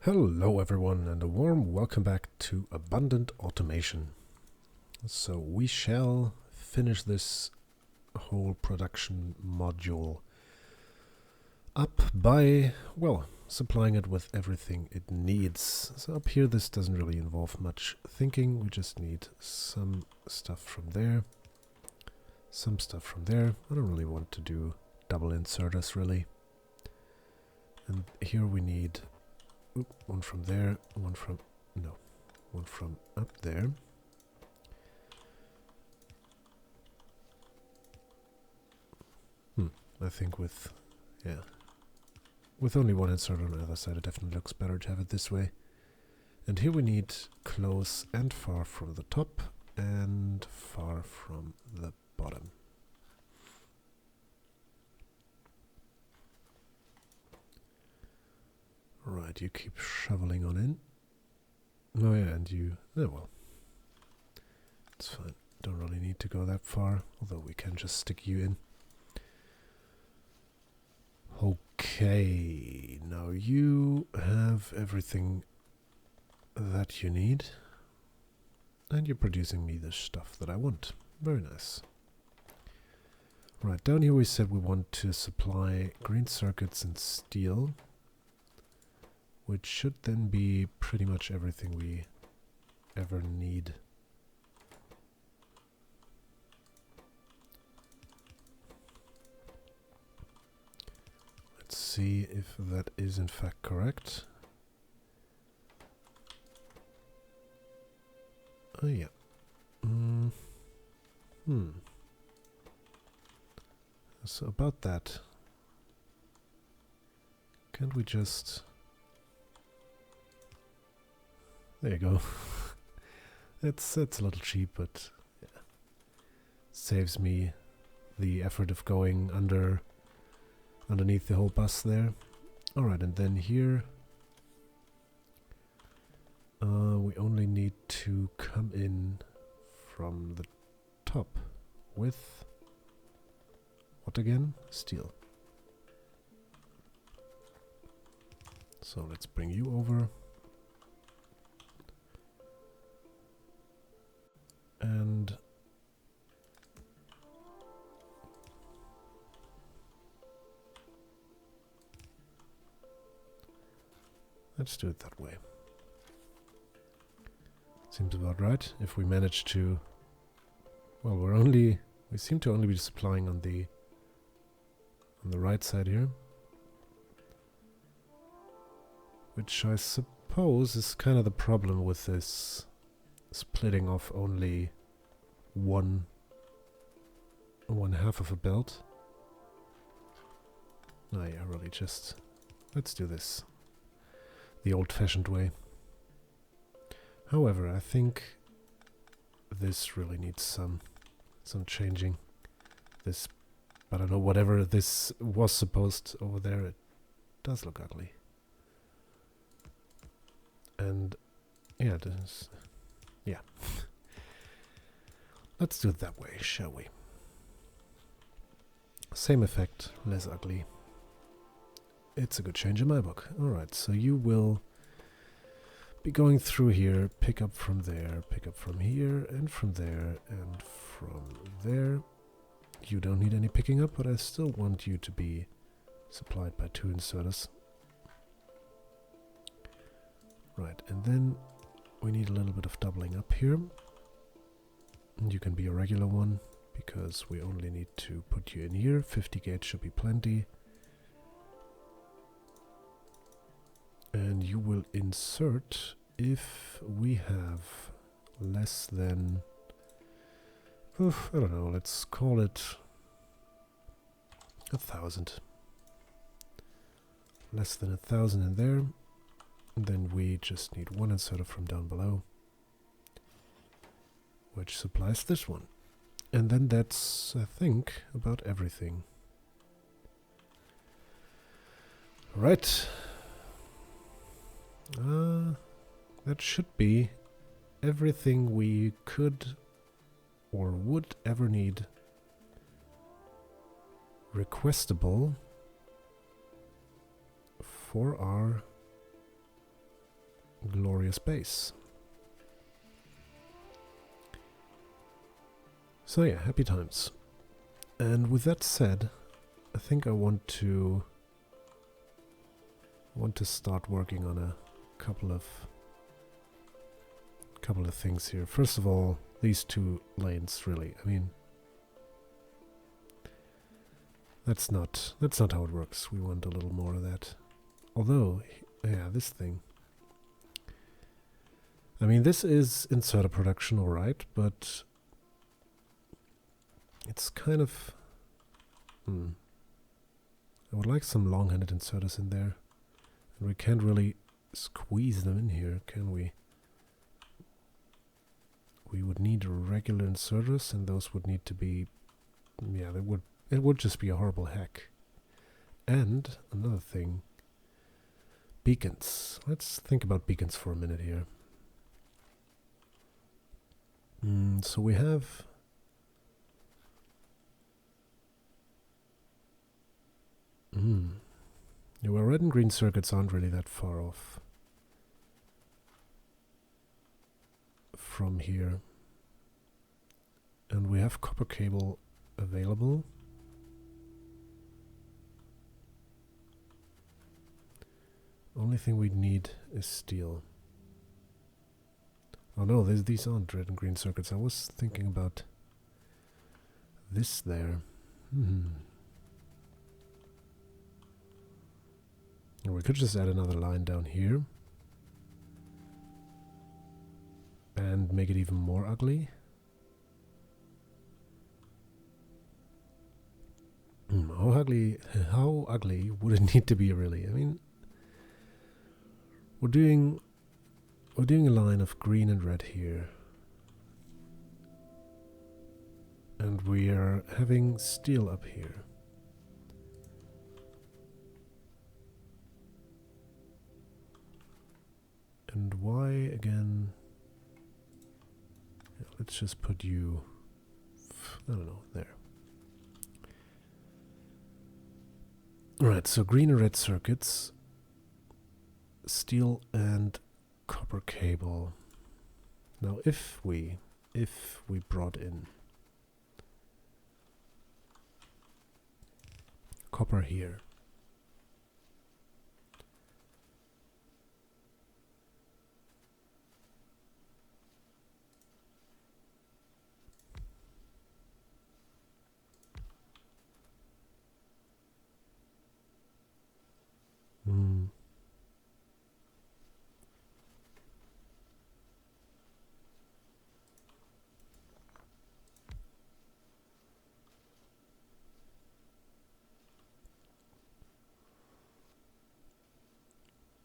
Hello everyone and a warm welcome back to Abundant Automation. So we shall finish this whole production module up by, well, supplying it with everything it needs. So up here this doesn't really involve much thinking, we just need some stuff from there, some stuff from there. I don't really want to do double inserters really. And here we need one from there, one from up there. I think with only one insert on the other side, it definitely looks better to have it this way. And here we need close and far from the top and far from the bottom. Right, you keep shoveling on in. Oh yeah, and you... oh well. It's fine. Don't really need to go that far, although we can just stick you in. Okay, now you have everything that you need. And you're producing me the stuff that I want. Very nice. Right, down here we said we want to supply green circuits and steel, which should then be pretty much everything we ever need. Let's see if that is in fact correct. Oh yeah. So about that, can't we just... there you go. It's a little cheap, but yeah. Saves me the effort of going underneath the whole bus there. Alright, and then here we only need to come in from the top with what again? Steel. So let's bring you over. And let's do it that way. Seems about right. If we manage to... well, we seem to only be supplying on the right side here. Which I suppose is kind of the problem with this splitting off only one half of a belt. Oh yeah, really just... let's do this the old-fashioned way. However, I think this really needs some changing. This, I don't know, whatever this was supposed over there, it does look ugly. And yeah, this, yeah. Let's do it that way, shall we? Same effect, less ugly. It's a good change in my book. Alright, so you will be going through here, pick up from there, pick up from here, and from there, and from there. You don't need any picking up, but I still want you to be supplied by 2 inserters. Right, and then we need a little bit of doubling up here. And you can be a regular one, because we only need to put you in here. 50 gauge should be plenty. And you will insert if we have less than... I don't know, let's call it 1,000. Less than 1,000 in there. And then we just need 1 inserter from down below, which supplies this one. And then that's, I think, about everything. Right. That should be everything we could or would ever need requestable for our this base. So yeah, happy times. And with that said, I think I want to start working on a couple of things here. First of all, these 2 lanes, really. I mean, that's not how it works. We want a little more of that. Although, yeah, this thing. I mean, this is inserter production, alright, but it's kind of... I would like some long-handed inserters in there. And we can't really squeeze them in here, can we? We would need regular inserters, and those would need to be... Yeah, it would just be a horrible hack. And another thing... Beacons. Let's think about beacons for a minute here. So we have... Yeah, well, red and green circuits aren't really that far off from here. And we have copper cable available. Only thing we need is steel. Oh no, these aren't red and green circuits. I was thinking about this there. We could just add another line down here and make it even more ugly. How ugly would it need to be, really? I mean, we're doing a line of green and red here, and we are having steel up here. And why again? Yeah, let's just put you, I don't know, there. Alright, so green and red circuits, steel and copper cable. Now if we brought in copper here,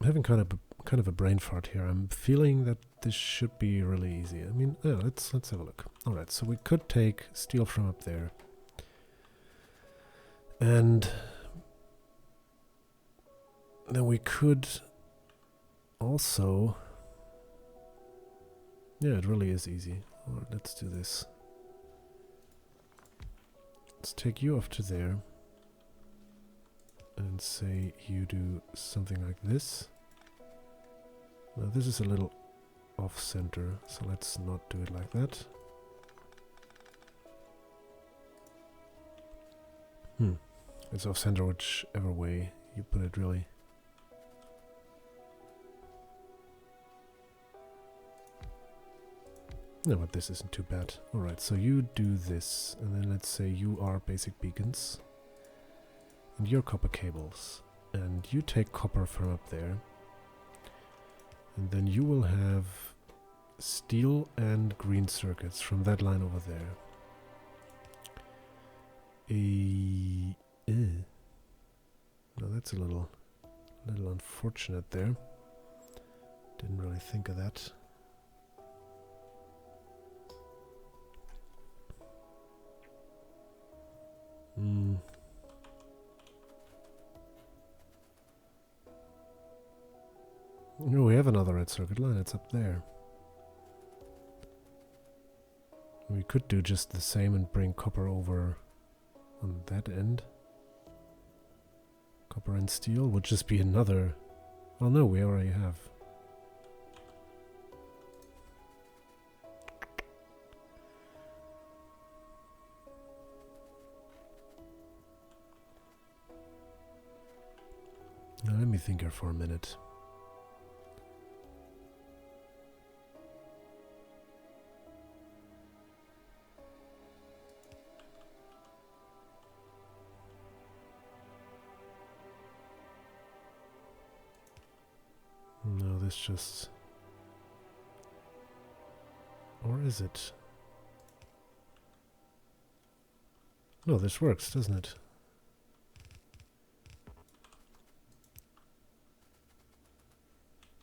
I'm having kind of a brain fart here. I'm feeling that this should be really easy. I mean, let's have a look. All right, so we could take steel from up there, and then we could also... Yeah, it really is easy. All right, let's do this. Let's take you off to there and say you do something like this. Now this is a little off center, so let's not do it like that. It's off center whichever way you put it, really. No, but this isn't too bad. Alright, so you do this, and then let's say you are basic beacons. And you're copper cables. And you take copper from up there. And then you will have steel and green circuits from that line over there. No, that's a little unfortunate there. Didn't really think of that. No, we have another red circuit line, it's up there. We could do just the same and bring copper over on that end. Copper and steel would just be another... Oh no, we already have. me think here for a minute. No, this just... Or is it? No, this works, doesn't it?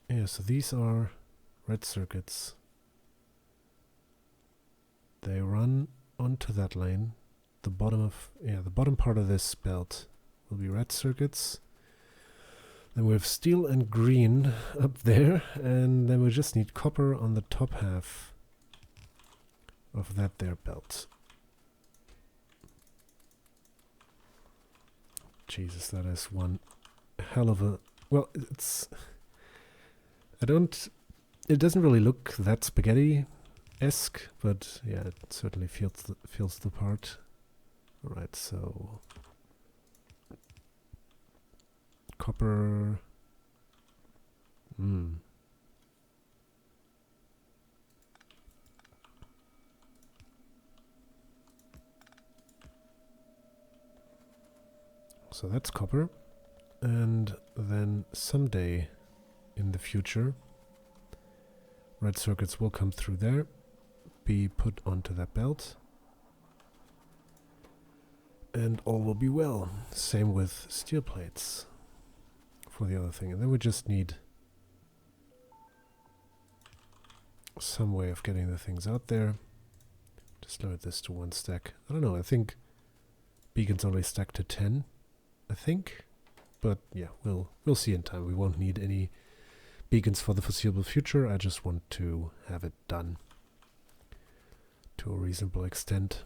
Yeah, so these are red circuits. They run onto that lane. The bottom part of this belt will be red circuits. Then we have steel and green up there, and then we just need copper on the top half of that there belt. Jesus, that is one hell of a... Well, it's... It doesn't really look that spaghetti-esque, but yeah, it certainly feels the part. Alright, so... Copper... So that's copper. And then someday in the future, red circuits will come through there, be put onto that belt, and all will be well. Same with steel plates for the other thing. And then we just need some way of getting the things out there. Just limit this to 1 stack. I don't know, I think beacons only stack to 10, I think. But yeah, we'll see in time. We won't need any beacons for the foreseeable future. I just want to have it done to a reasonable extent.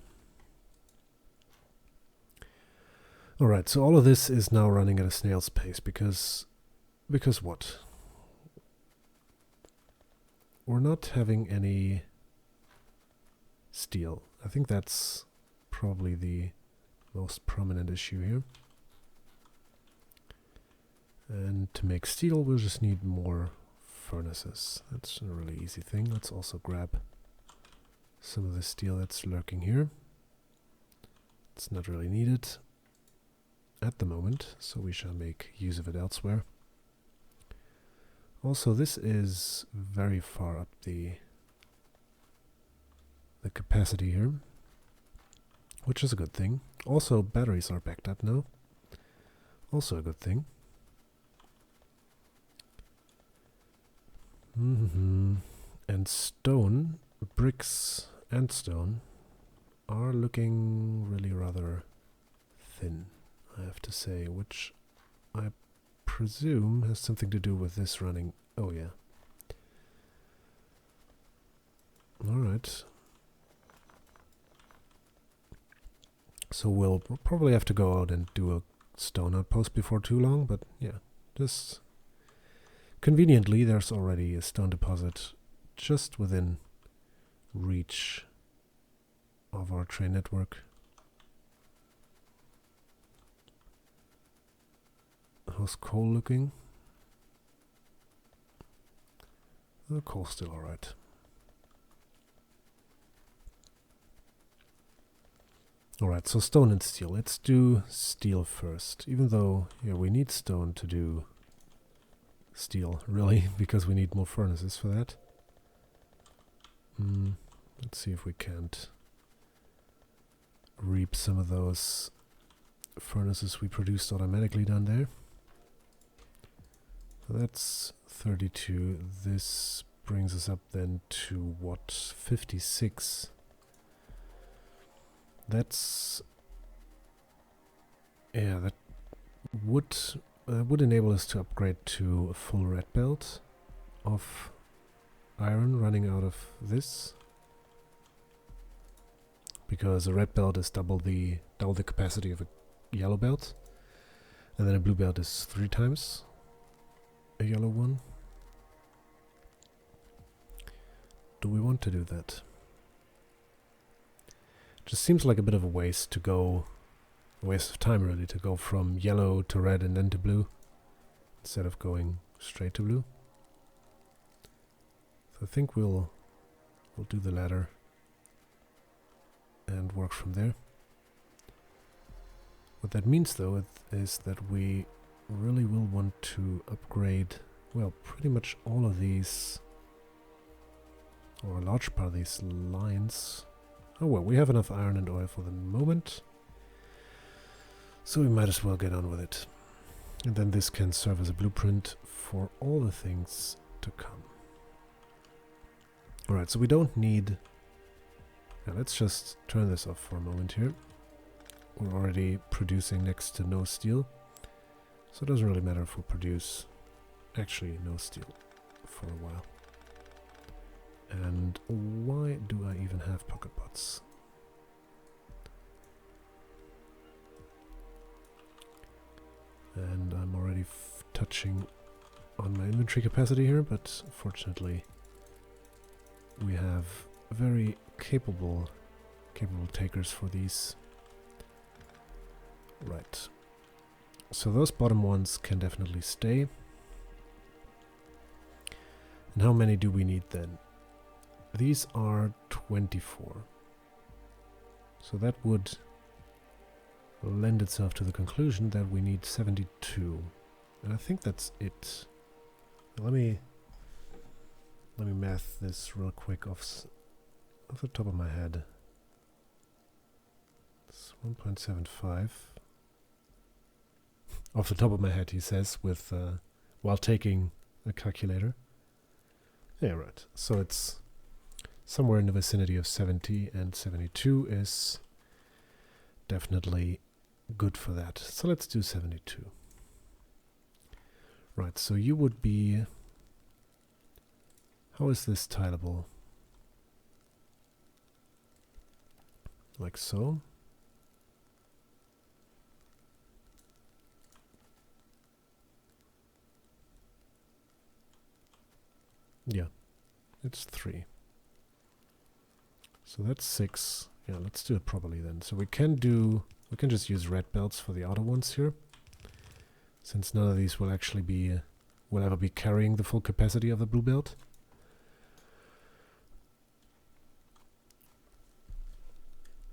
Alright, so all of this is now running at a snail's pace because what? We're not having any steel. I think that's probably the most prominent issue here. And to make steel, we'll just need more furnaces. That's a really easy thing. Let's also grab some of the steel that's lurking here. It's not really needed at the moment, so we shall make use of it elsewhere. Also, this is very far up the capacity here, which is a good thing. Also, batteries are backed up now. Also a good thing. And stone, bricks and stone are looking really rather thin, I have to say, which I presume has something to do with this running. Oh yeah. Alright. So we'll probably have to go out and do a stone outpost before too long, but yeah, just conveniently there's already a stone deposit just within reach of our train network. How's coal looking? The coal's still alright. Alright, so stone and steel. Let's do steel first, even though yeah, we need stone to do steel, really, because we need more furnaces for that. Let's see if we can't reap some of those furnaces we produced automatically down there. So that's 32. This brings us up then to what? 56. That's... yeah, that would enable us to upgrade to a full red belt of iron running out of this, because a red belt is double the capacity of a yellow belt, and then a blue belt is 3 times a yellow one. Do we want to do that? Just seems like a bit of a waste to go, a waste of time really, to go from yellow to red and then to blue. instead of going straight to blue. So I think we'll do the latter and work from there. What that means though is that we really will want to upgrade, well, pretty much all of these, or a large part of these lines. Oh well, we have enough iron and oil for the moment, so we might as well get on with it. And then this can serve as a blueprint for all the things to come. Alright, so we don't need... Now let's just turn this off for a moment here. We're already producing next to no steel, so it doesn't really matter if we produce actually no steel for a while. And why do I even have pocket pots? And I'm already touching on my inventory capacity here, but fortunately we have very capable takers for these. Right. So those bottom ones can definitely stay. And how many do we need then? These are 24. So that would lend itself to the conclusion that we need 72. And I think that's it. Let me math this real quick off the top of my head. It's 1.75. Off the top of my head, he says, with while taking a calculator. Yeah, right. So it's somewhere in the vicinity of 70, and 72 is definitely good for that. So let's do 72. Right, so you would be... How is this tileable? Like so. Yeah, it's 3. So that's 6. Yeah, let's do it properly then. So we can just use red belts for the outer ones here, since none of these will actually be will ever be carrying the full capacity of the blue belt.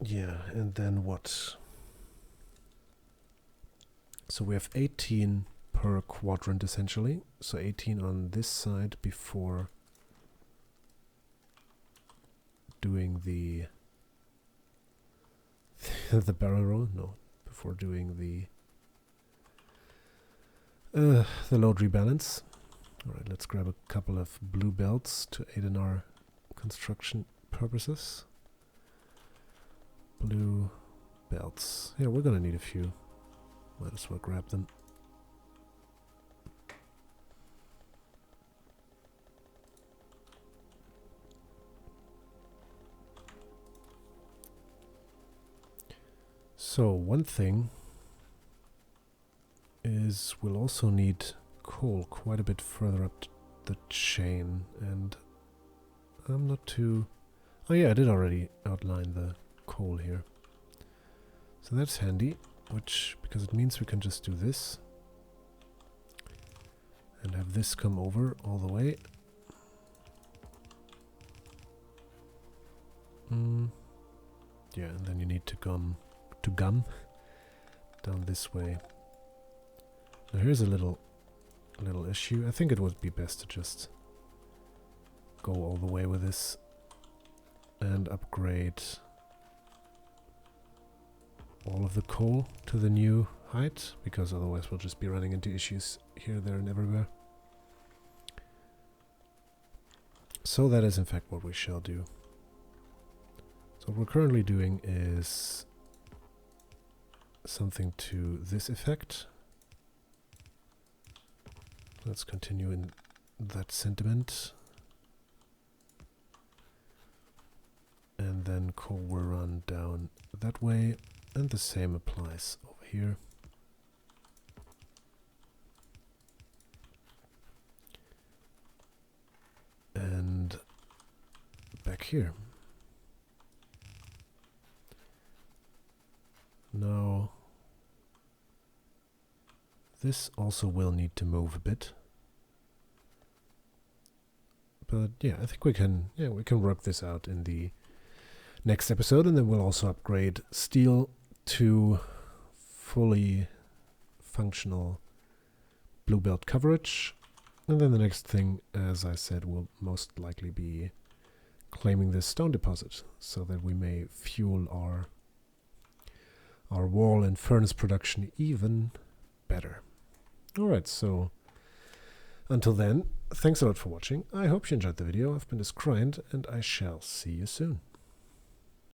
Yeah, and then what? So we have 18 per quadrant essentially. So 18 on this side before doing the the barrel roll. No, before doing the load rebalance. All right, let's grab a couple of blue belts to aid in our construction purposes. Blue belts. Yeah, we're gonna need a few. Might as well grab them. So one thing is we'll also need coal quite a bit further up the chain, and I'm not too... Oh yeah, I did already outline the coal here. So that's handy, because it means we can just do this and have this come over all the way. Yeah, and then you need to gum down this way. Now here's a little issue. I think it would be best to just go all the way with this and upgrade all of the coal to the new height, because otherwise we'll just be running into issues here, there and everywhere. So that is in fact what we shall do. So what we're currently doing is something to this effect. Let's continue in that sentiment. And then coal will run down that way, and the same applies over here. And back here. Now, this also will need to move a bit. But yeah, I think we can work this out in the next episode, and then we'll also upgrade steel to fully functional blue belt coverage. And then the next thing, as I said, will most likely be claiming this stone deposit so that we may fuel our wall and furnace production even better. Alright, so until then, thanks a lot for watching. I hope you enjoyed the video. I've been Grind, and I shall see you soon.